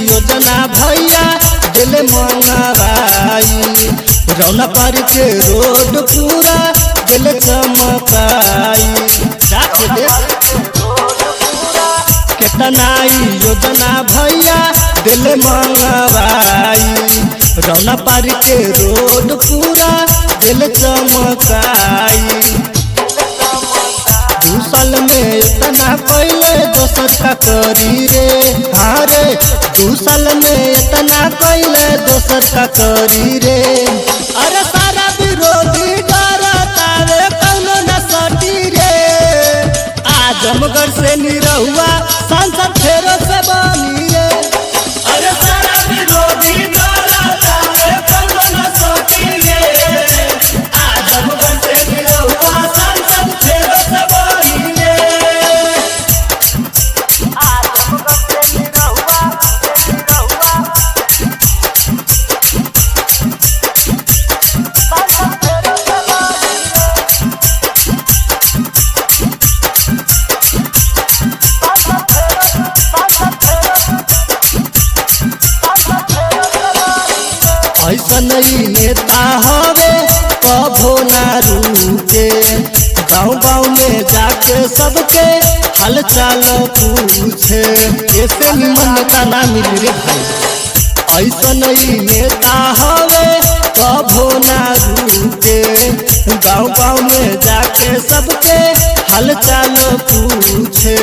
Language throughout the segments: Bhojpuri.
योजना भैया दिल मंगवाई। रौना पार के रोड पूरा दिल चमकाई। कितना योजना भैया दिल मंगवाई। रौना पार के रोड पूरा दिल चमकाई। 2 साल में इतना पहले दोसर का करी रे। हाँ रे 2 साल में इतना पहले दोसर का करी रे। अरे सारा विरोधी डरता रे कौनो न सटी रे। आजमगढ़ से निरहुआ सांसद फेरो से बनी रे। अरे सारा विरोधी डरता रे कौनो न सटी रे। आजमगढ़ से निरहुआ सांसद फेरो से बनी रे। ऐसा नहीं नेता हवे कभो ना रुके। गाँव गाँव में जाके सबके हाल चाल पूछे। ऐसे निमन नेता ना मिली रे भाई। ऐसा नहीं नेता हवे कभो ना रुके। गाँव गाँव में जाके सबके हाल चाल पूछे।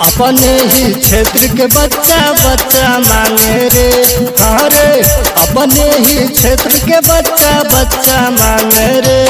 अपने ही क्षेत्र के बच्चा बच्चा मांगे रे। हाँ रे अपने ही क्षेत्र के बच्चा बच्चा मांगे रे।